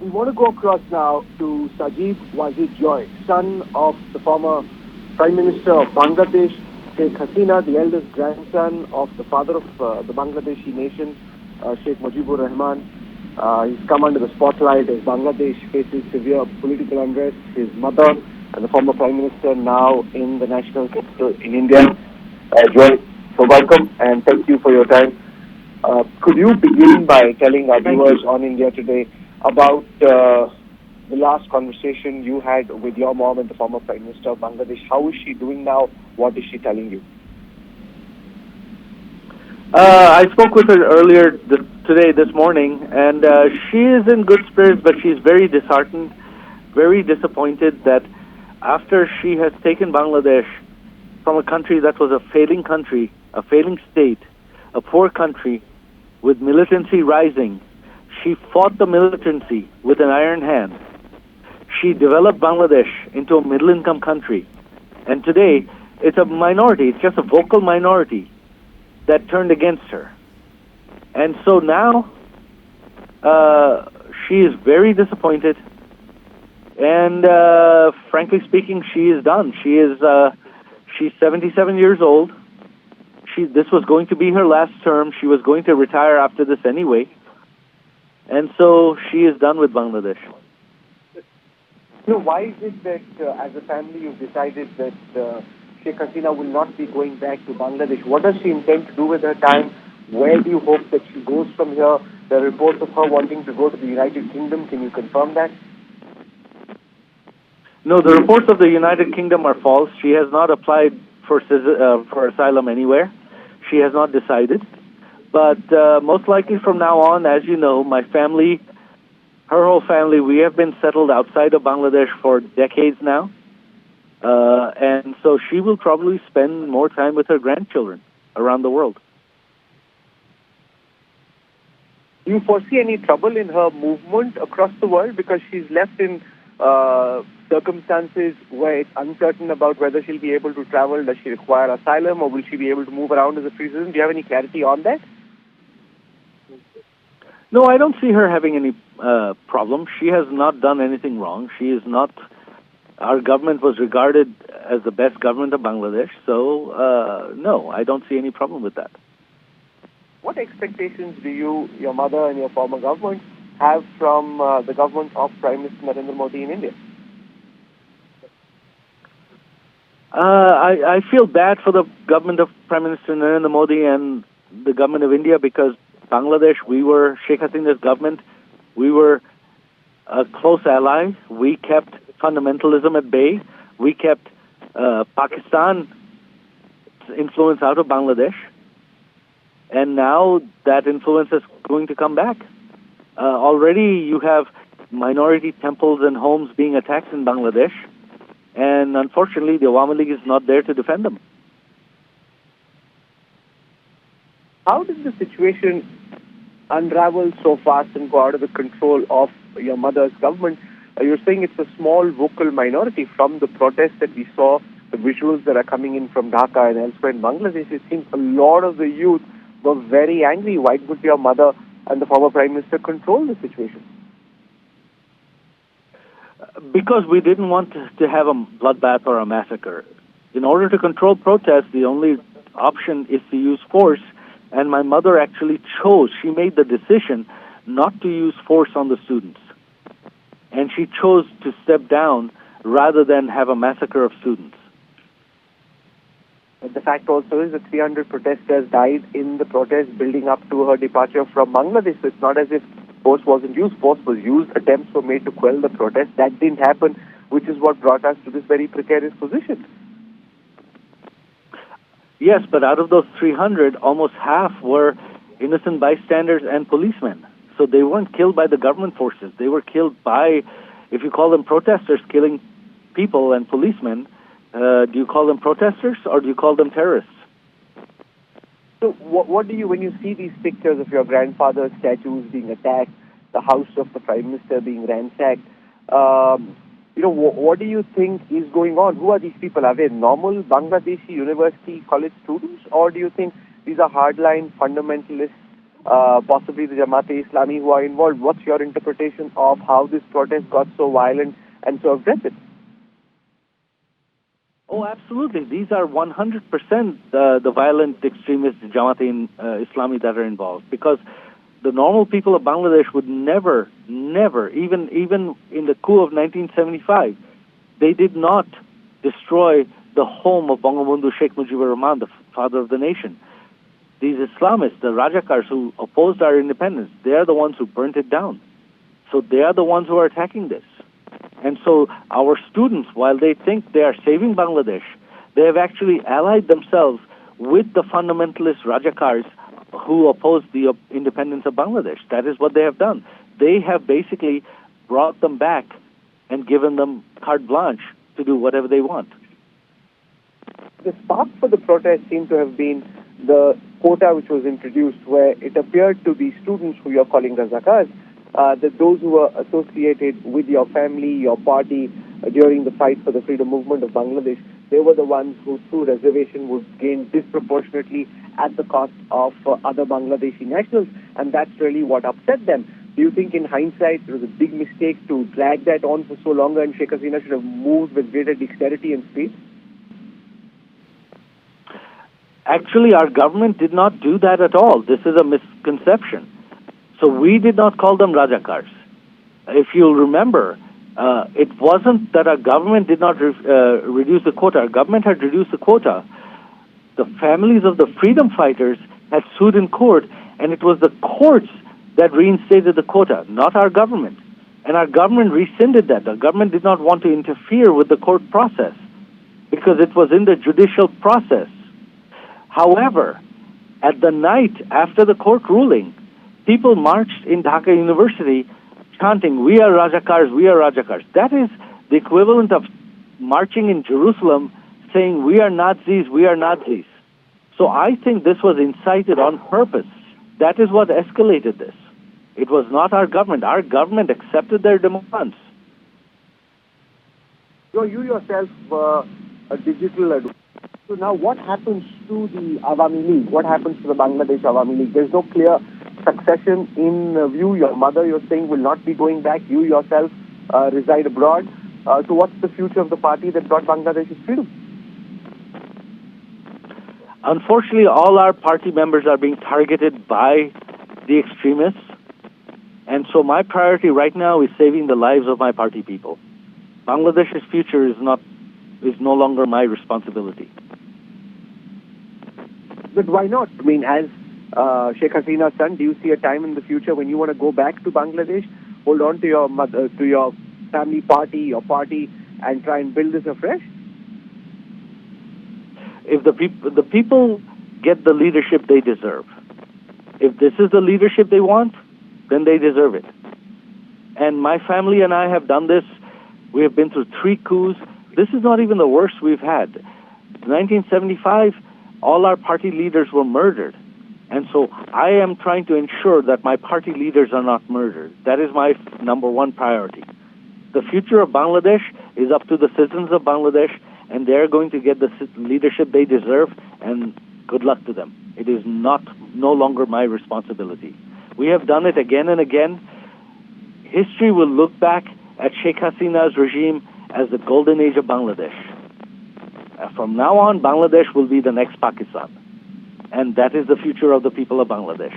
we want to go across now to Sajeeb Wazed, son of the former Prime Minister of Bangladesh, Sheikh Hasina, the eldest grandson of the father of the Bangladeshi nation, Sheikh Mujibur Rahman. He's come under the spotlight as Bangladesh faces severe political unrest. His mother and the former Prime Minister now in the national capital in India. Joy, so welcome and thank you for your time. Could you begin by telling our viewers on India Today about the last conversation you had with your mom and the former Prime Minister of Bangladesh? How is she doing now? What is she telling you? I spoke with her earlier this morning, and she is in good spirits, but she's very disheartened, very disappointed that after she has taken Bangladesh from a country that was a failing country, a failing state, a poor country, with militancy rising, she fought the militancy with an iron hand. She developed Bangladesh into a middle-income country. And today, it's a minority, it's just a vocal minority that turned against her. And so now, she is very disappointed. And frankly speaking, she is done. She's 77 years old. This was going to be her last term. She was going to retire after this anyway. And so she is done with Bangladesh. So why is it that as a family you've decided that Sheikh Hasina will not be going back to Bangladesh? What does she intend to do with her time? Where do you hope that she goes from here? There are reports of her wanting to go to the United Kingdom. Can you confirm that? No, the reports of the United Kingdom are false. She has not applied for asylum anywhere. She has not decided. But most likely from now on, as you know, my family, her whole family, we have been settled outside of Bangladesh for decades now. And so she will probably spend more time with her grandchildren around the world. Do you foresee any trouble in her movement across the world? Because she's left in circumstances where it's uncertain about whether she'll be able to travel. Does she require asylum, or will she be able to move around as a free citizen? Do you have any clarity on that? No, I don't see her having any problem. She has not done anything wrong. She is not. Our government was regarded as the best government of Bangladesh, so no, I don't see any problem with that. What expectations do you, your mother and your former government, have from the government of Prime Minister Narendra Modi in India? I feel bad for the government of Prime Minister Narendra Modi and the government of India because Bangladesh, Sheikh Hasina's government, we were a close ally. We kept fundamentalism at bay. We kept Pakistan's influence out of Bangladesh. And now that influence is going to come back. Already you have minority temples and homes being attacked in Bangladesh. And unfortunately, the Awami League is not there to defend them. How did the situation unravel so fast and go out of the control of your mother's government? You're saying it's a small vocal minority. From the protests that we saw, the visuals that are coming in from Dhaka and elsewhere in Bangladesh, it seems a lot of the youth were very angry. Why would your mother and the former Prime Minister control the situation? Because we didn't want to have a bloodbath or a massacre. In order to control protests, the only option is to use force. And my mother actually she made the decision not to use force on the students. And she chose to step down rather than have a massacre of students. But the fact also is that 300 protesters died in the protest building up to her departure from Bangladesh. So it's not as if force wasn't used. Force was used. Attempts were made to quell the protest. That didn't happen, which is what brought us to this very precarious position. Yes, but out of those 300, almost half were innocent bystanders and policemen. So they weren't killed by the government forces. They were killed by, if you call them protesters, killing people and policemen. Do you call them protesters or do you call them terrorists? So what do you, when you see these pictures of your grandfather's statues being attacked, the house of the Prime Minister being ransacked, what do you think is going on? Who are these people? Are they normal Bangladeshi university college students, or do you think these are hardline fundamentalists possibly the Jamaat-e-Islami who are involved. What's your interpretation of how this protest got so violent and so aggressive? Oh, absolutely. These are 100% the violent extremist Jamaat-e-Islami that are involved, because the normal people of Bangladesh would never, even in the coup of 1975, they did not destroy the home of Bangabandhu Sheikh Mujibur Rahman, the father of the nation. These Islamists, the Razakars who opposed our independence, they are the ones who burnt it down. So they are the ones who are attacking this. And so our students, while they think they are saving Bangladesh, they have actually allied themselves with the fundamentalist Razakars who oppose the independence of Bangladesh. That is what they have done. They have basically brought them back and given them carte blanche to do whatever they want. The spark for the protest seemed to have been the quota which was introduced, where it appeared to be students who you're calling Razakars, that those who were associated with your family, your party, during the fight for the freedom movement of Bangladesh, they were the ones who, through reservation, would gain disproportionately at the cost of other Bangladeshi nationals, and that's really what upset them. Do you think, in hindsight, it was a big mistake to drag that on for so long, and Sheikh Hasina should have moved with greater dexterity and speed? Actually, our government did not do that at all. This is a misconception. So we did not call them Razakars. If you'll remember, it wasn't that our government did not reduce the quota. Our government had reduced the quota. The families of the freedom fighters had sued in court, and it was the courts that reinstated the quota, not our government. And our government rescinded that. The government did not want to interfere with the court process because it was in the judicial process. However, at the night after the court ruling, people marched in Dhaka University chanting, "We are Razakars, we are Razakars." That is the equivalent of marching in Jerusalem saying, "We are Nazis, we are Nazis." So I think this was incited on purpose. That is what escalated this. It was not our government. Our government accepted their demands. So you yourself were a digital advocate. So now what happens to the Awami League? What happens to the Bangladesh Awami League? There's no clear succession in view. Your mother, you're saying, will not be going back. You yourself reside abroad. So what's the future of the party that brought Bangladesh's freedom? Unfortunately, all our party members are being targeted by the extremists. And so my priority right now is saving the lives of my party people. Bangladesh's future is no longer my responsibility. But why not? I mean, as Sheikh Hasina's son, do you see a time in the future when you want to go back to Bangladesh, hold on to your mother, to your family party, your party, and try and build this afresh? If the people get the leadership they deserve, if this is the leadership they want, then they deserve it. And my family and I have done this. We have been through 3 coups. This is not even the worst we've had. In 1975, all our party leaders were murdered. And so I am trying to ensure that my party leaders are not murdered. That is my number one priority. The future of Bangladesh is up to the citizens of Bangladesh, and they're going to get the leadership they deserve, and good luck to them. It is no longer my responsibility. We have done it again and again. History will look back at Sheikh Hasina's regime as the golden age of Bangladesh. From now on, Bangladesh will be the next Pakistan. And that is the future of the people of Bangladesh.